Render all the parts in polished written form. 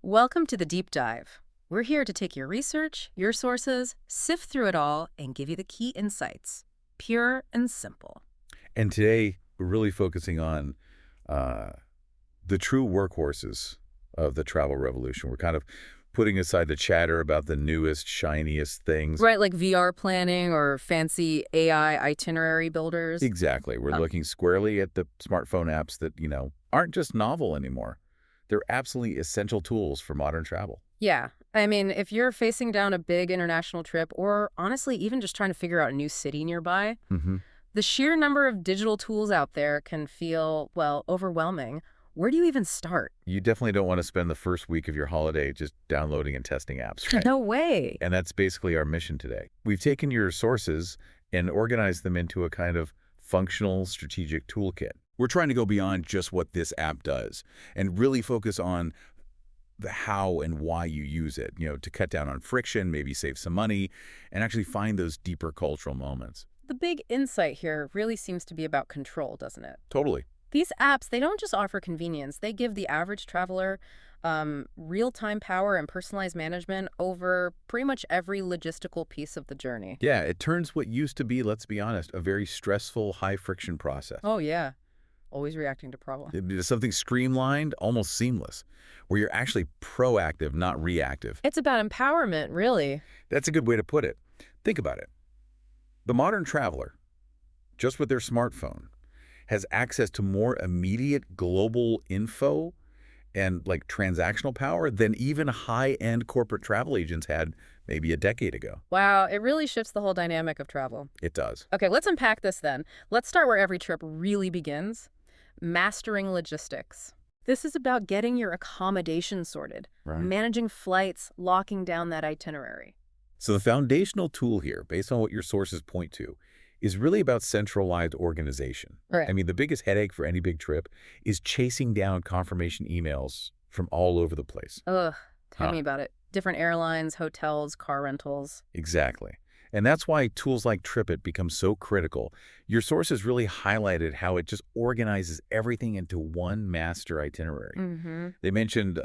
Welcome to the deep dive. We're here to take your research, your sources, sift through it all, and give you the key insights. Pure and simple. And today, we're really focusing on uh, the true workhorses of the travel revolution. We're kind of putting aside the chatter about the newest, shiniest things. Right, like VR planning or fancy AI itinerary builders. Exactly. We're looking squarely at the smartphone apps that, aren't just novel anymore. They're absolutely essential tools for modern travel. Yeah, I mean, if you're facing down a big international trip or honestly even just trying to figure out a new city nearby, hmm the sheer number of digital tools out there can feel, well, overwhelming. Where do you even start? You definitely don't want to spend the first week of your holiday just downloading and testing apps, right? No way. And that's basically our mission today. We've taken your sources and organized them into a kind of functional strategic toolkit. We're trying to go beyond just what this app does and really focus on the how and why you use it, to cut down on friction, maybe save some money, and actually find those deeper cultural moments. The big insight here really seems to be about control, doesn't it? Totally. These apps, they don't just offer convenience. They give the average traveler real-time power and personalized management over pretty much every logistical piece of the journey. Yeah, it turns what used to be, let's be honest, a very stressful, high-friction process. Oh, yeah. Always reacting to problems. It's something streamlined, almost seamless, where you're actually proactive, not reactive. It's about empowerment, really. That's a good way to put it. Think about it. The modern traveler, just with their smartphone, has access to more immediate global info and transactional power than even high-end corporate travel agents had maybe a decade ago. Wow, it really shifts the whole dynamic of travel. It does. Okay, let's unpack this then. Let's start where every trip really begins. Mastering logistics. This is about getting your accommodation sorted, Right. managing flights, locking down that itinerary. So the foundational tool here, based on what your sources point to, is really about centralized organization. Right. I mean, the biggest headache for any big trip is chasing down confirmation emails from all over the place. Ugh, tell Huh. me about it. Different airlines, hotels, car rentals. Exactly. And that's why tools like TripIt become so critical. Your sources really highlighted how it just organizes everything into one master itinerary. Mm-hmm. They mentioned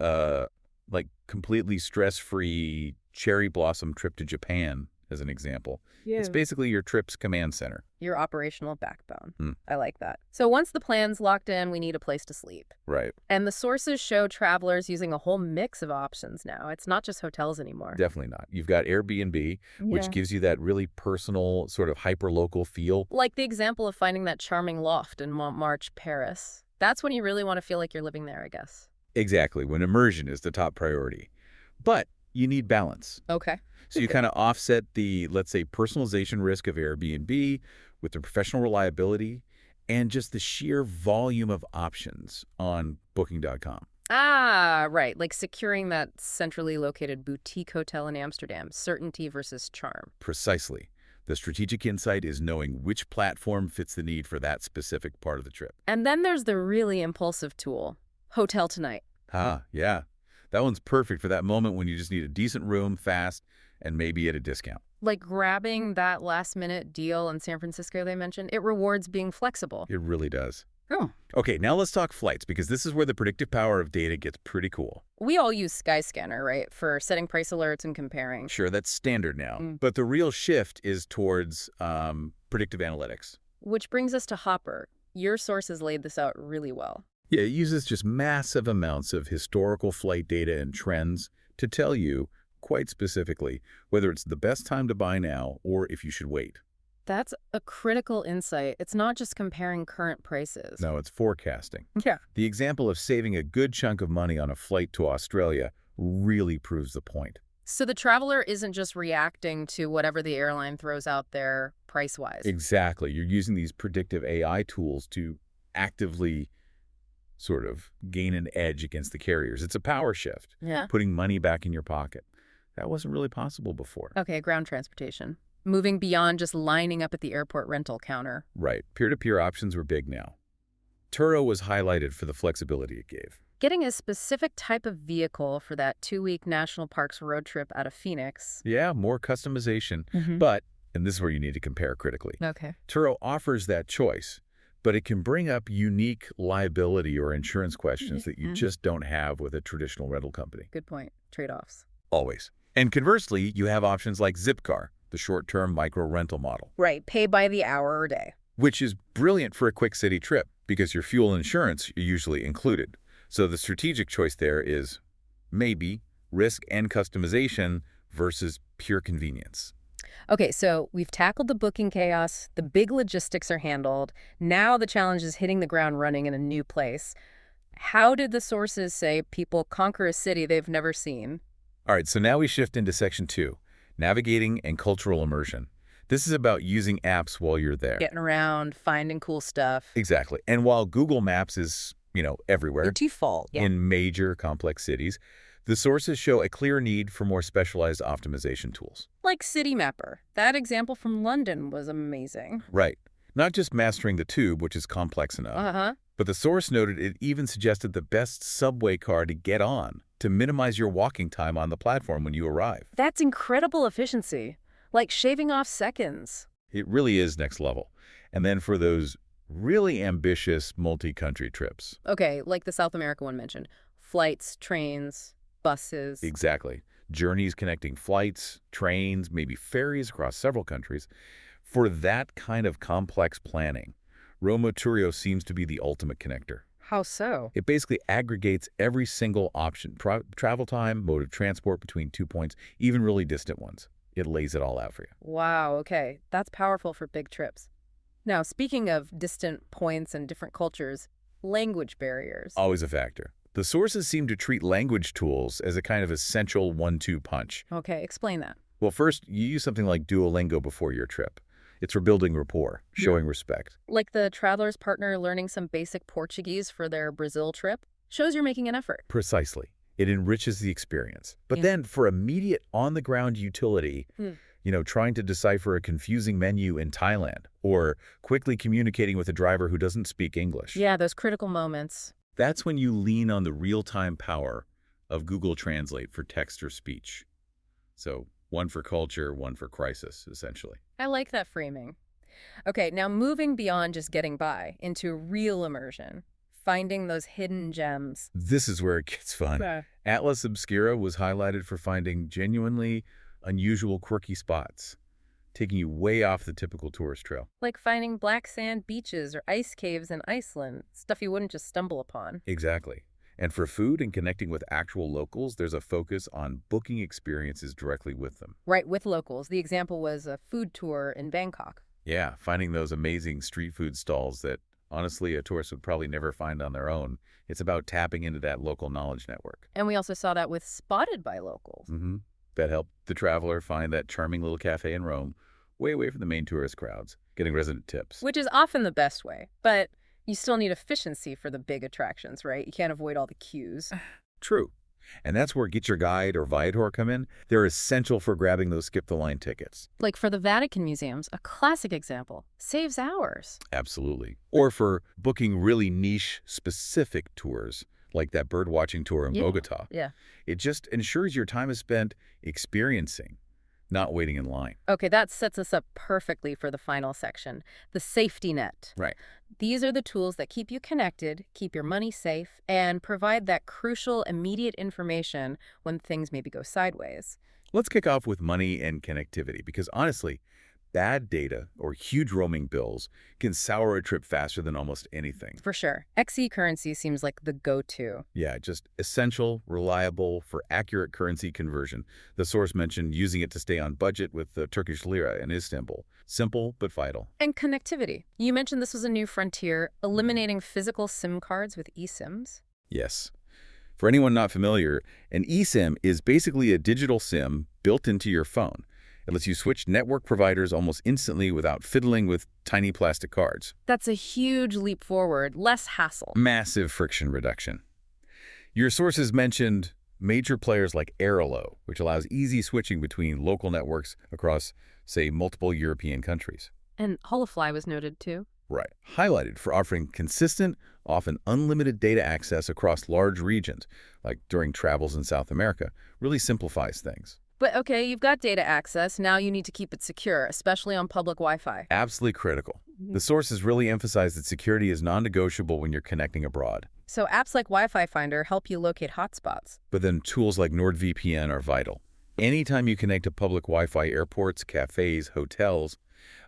completely stress-free cherry blossom trip to Japan as an example. Yeah. It's basically your trip's command center. Your operational backbone. Hmm. I like that. So once the plan's locked in, we need a place to sleep. Right. And the sources show travelers using a whole mix of options now. It's not just hotels anymore. Definitely not. You've got Airbnb, which Yeah. gives you that really personal, sort of hyper-local feel. Like the example of finding that charming loft in Montmartre, Paris. That's when you really want to feel like you're living there, I guess. Exactly, when immersion is the top priority. But you need balance. Okay. So you kind of offset the, let's say, personalization risk of Airbnb with the professional reliability and just the sheer volume of options on Booking.com. Ah, right. Like securing that centrally located boutique hotel in Amsterdam. Certainty versus charm. Precisely. The strategic insight is knowing which platform fits the need for that specific part of the trip. And then there's the really impulsive tool, Hotel Tonight. Yeah. That one's perfect for that moment when you just need a decent room, fast, and maybe at a discount. Like grabbing that last-minute deal in San Francisco they mentioned, it rewards being flexible. It really does. Oh. Okay, now let's talk flights, because this is where the predictive power of data gets pretty cool. We all use Skyscanner, right, for setting price alerts and comparing. Sure, that's standard now. Mm. But the real shift is towards predictive analytics. Which brings us to Hopper. Your sources laid this out really well. Yeah, it uses just massive amounts of historical flight data and trends to tell you, quite specifically, whether it's the best time to buy now or if you should wait. That's a critical insight. It's not just comparing current prices. No, it's forecasting. Yeah. The example of saving a good chunk of money on a flight to Australia really proves the point. So the traveler isn't just reacting to whatever the airline throws out there price-wise. Exactly. You're using these predictive AI tools to actively sort of gain an edge against the carriers. It's a power shift, Yeah. putting money back in your pocket. That wasn't really possible before. Okay, ground transportation. Moving beyond just lining up at the airport rental counter. Right. Peer-to-peer options were big now. Turo was highlighted for the flexibility it gave. Getting a specific type of vehicle for that 2-week national parks road trip out of Phoenix. Yeah, more customization. But, and this is where you need to compare critically, Okay. Turo offers that choice, but it can bring up unique liability or insurance questions that you Mhm. just don't have with a traditional rental company. Good point. Trade-offs. Always. And conversely, you have options like Zipcar, the short-term micro-rental model, Right. Pay by the hour or day. which is brilliant for a quick city trip because your fuel and insurance are usually included. So the strategic choice there is maybe risk and customization versus pure convenience. Okay, so we've tackled the booking chaos, the big logistics are handled. Now the challenge is hitting the ground running in a new place. How did the sources say people conquer a city they've never seen? All right, so now we shift into section 2, navigating and cultural immersion. This is about using apps while you're there. Getting around, finding cool stuff. Exactly. And while Google Maps is, The everywhere default. Yeah. in major complex cities, the sources show a clear need for more specialized optimization tools. Like City Mapper. That example from London was amazing. Right. Not just mastering the tube, which is complex enough, Uh-huh. but the source noted it even suggested the best subway car to get on to minimize your walking time on the platform when you arrive. That's incredible efficiency. Like shaving off seconds. It really is next level. And then for those really ambitious multi-country trips. Okay, like the South America one mentioned. Flights, trains, buses. Exactly. Journeys connecting flights, trains, maybe ferries across several countries. For that kind of complex planning, Roma Turio seems to be the ultimate connector. How so? It basically aggregates every single option, travel time, mode of transport between 2 points, even really distant ones. It lays it all out for you. Wow, okay. That's powerful for big trips. Now, speaking of distant points and different cultures, language barriers. Always a factor. The sources seem to treat language tools as a kind of essential 1-2 punch. Okay, explain that. Well, first, you use something like Duolingo before your trip. It's for building rapport, showing respect. Like the traveler's partner learning some basic Portuguese for their Brazil trip shows you're making an effort. Precisely. It enriches the experience. But Yeah. then for immediate on-the-ground utility, Hmm. trying to decipher a confusing menu in Thailand or quickly communicating with a driver who doesn't speak English. Yeah, those critical moments. That's when you lean on the real-time power of Google Translate for text or speech. So one for culture, one for crisis, essentially. I like that framing. Okay, now moving beyond just getting by into real immersion, finding those hidden gems. This is where it gets fun. Yeah. Atlas Obscura was highlighted for finding genuinely unusual, quirky spots, taking you way off the typical tourist trail. Like finding black sand beaches or ice caves in Iceland, stuff you wouldn't just stumble upon. Exactly. And for food and connecting with actual locals, there's a focus on booking experiences directly with them. Right, with locals. The example was a food tour in Bangkok. Yeah, finding those amazing street food stalls that, honestly, a tourist would probably never find on their own. It's about tapping into that local knowledge network. And we also saw that with Spotted by Locals. That helped the traveler find that charming little cafe in Rome, way away from the main tourist crowds, getting resident tips. Which is often the best way, but you still need efficiency for the big attractions, right? You can't avoid all the queues. True. And that's where Get Your Guide or Viator come in. They're essential for grabbing those skip-the-line tickets. Like for the Vatican museums, a classic example, saves hours. Absolutely. Or for booking really niche, specific tours, like that bird-watching tour in Bogota. Yeah. It just ensures your time is spent experiencing, not waiting in line. Okay, that sets us up perfectly for the final section, the safety net. Right. These are the tools that keep you connected, keep your money safe, and provide that crucial immediate information when things maybe go sideways. Let's kick off with money and connectivity, because honestly, bad data or huge roaming bills can sour a trip faster than almost anything. For sure. XE currency seems like the go-to. Yeah, just essential, reliable for accurate currency conversion. The source mentioned using it to stay on budget with the Turkish lira in Istanbul. Simple, but vital. And connectivity. You mentioned this was a new frontier, eliminating physical SIM cards with eSIMs. Yes. For anyone not familiar, an eSIM is basically a digital SIM built into your phone. It lets you switch network providers almost instantly without fiddling with tiny plastic cards. That's a huge leap forward, less hassle. Massive friction reduction. Your sources mentioned major players like Airalo, which allows easy switching between local networks across, say, multiple European countries. And Holofly was noted too. Right. Highlighted for offering consistent, often unlimited data access across large regions, like during travels in South America, really simplifies things. But okay, you've got data access. Now you need to keep it secure, especially on public Wi-Fi. Absolutely critical. The sources really emphasize that security is non-negotiable when you're connecting abroad. So apps like Wi-Fi Finder help you locate hotspots. But then tools like NordVPN are vital. Anytime you connect to public Wi-Fi airports, cafes, hotels,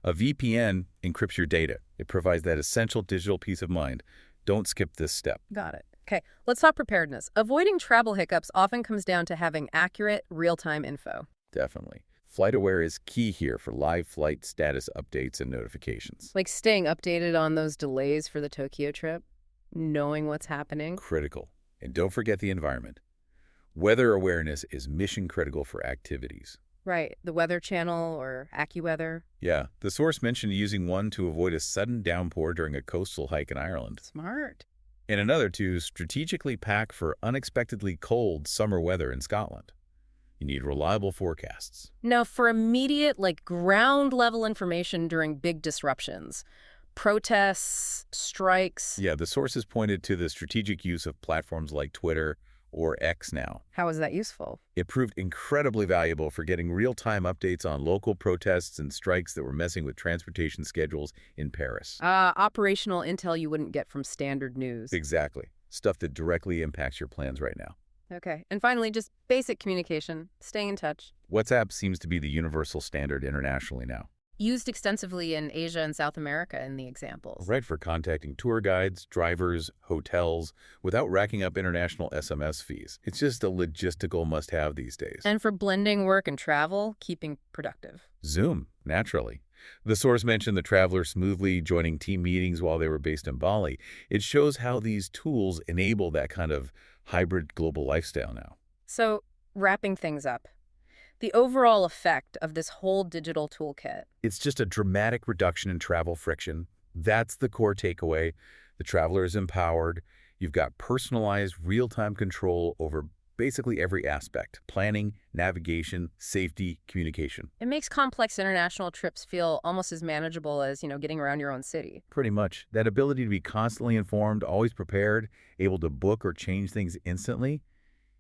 a VPN encrypts your data. It provides that essential digital peace of mind. Don't skip this step. Got it. Okay, let's talk preparedness. Avoiding travel hiccups often comes down to having accurate, real-time info. Definitely. FlightAware is key here for live flight status updates and notifications. Like staying updated on those delays for the Tokyo trip, knowing what's happening. Critical. And don't forget the environment. Weather awareness is mission critical for activities. Right, the Weather Channel or AccuWeather. Yeah, the source mentioned using one to avoid a sudden downpour during a coastal hike in Ireland. Smart. And another to strategically pack for unexpectedly cold summer weather in Scotland. You need reliable forecasts. Now, for immediate, ground-level information during big disruptions, protests, strikes. Yeah, the sources pointed to the strategic use of platforms like Twitter or X now. How is that useful? It proved incredibly valuable for getting real-time updates on local protests and strikes that were messing with transportation schedules in Paris. Operational intel you wouldn't get from standard news. Exactly. Stuff that directly impacts your plans right now. Okay, and finally, just basic communication, staying in touch. WhatsApp seems to be the universal standard internationally now. Used extensively in Asia and South America in the examples. Right, for contacting tour guides, drivers, hotels, without racking up international SMS fees. It's just a logistical must-have these days. And for blending work and travel, keeping productive. Zoom, naturally. The source mentioned the traveler smoothly joining team meetings while they were based in Bali. It shows how these tools enable that kind of hybrid global lifestyle now. So, wrapping things up, the overall effect of this whole digital toolkit. It's just a dramatic reduction in travel friction. That's the core takeaway. The traveler is empowered. You've got personalized, real-time control over basically every aspect: planning, navigation, safety, communication. It makes complex international trips feel almost as manageable as, getting around your own city. Pretty much. That ability to be constantly informed, always prepared, able to book or change things instantly,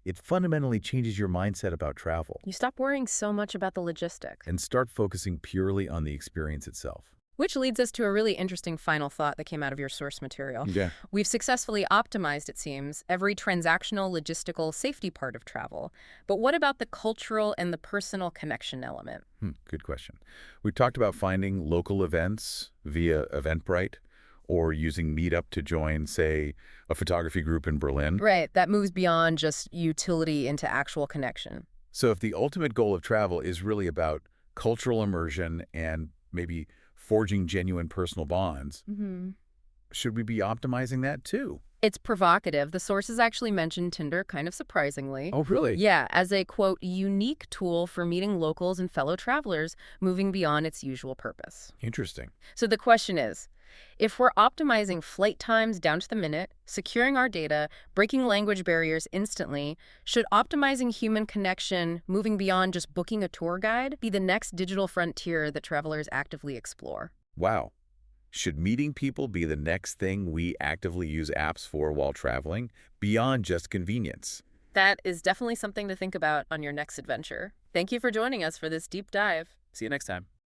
it fundamentally changes your mindset about travel. You stop worrying so much about the logistics. And start focusing purely on the experience itself. Which leads us to a really interesting final thought that came out of your source material. Yeah. We've successfully optimized, it seems, every transactional, logistical, safety part of travel. But what about the cultural and the personal connection element? Good question. We talked about finding local events via Eventbrite or using Meetup to join, say, a photography group in Berlin. Right, that moves beyond just utility into actual connection. So if the ultimate goal of travel is really about cultural immersion and maybe forging genuine personal bonds, should we be optimizing that too? It's provocative. The sources actually mentioned Tinder, kind of surprisingly. Oh, really? Yeah, as a, quote, unique tool for meeting locals and fellow travelers, moving beyond its usual purpose. Interesting. So the question is, if we're optimizing flight times down to the minute, securing our data, breaking language barriers instantly, should optimizing human connection, moving beyond just booking a tour guide, be the next digital frontier that travelers actively explore? Wow. Should meeting people be the next thing we actively use apps for while traveling, beyond just convenience? That is definitely something to think about on your next adventure. Thank you for joining us for this deep dive. See you next time.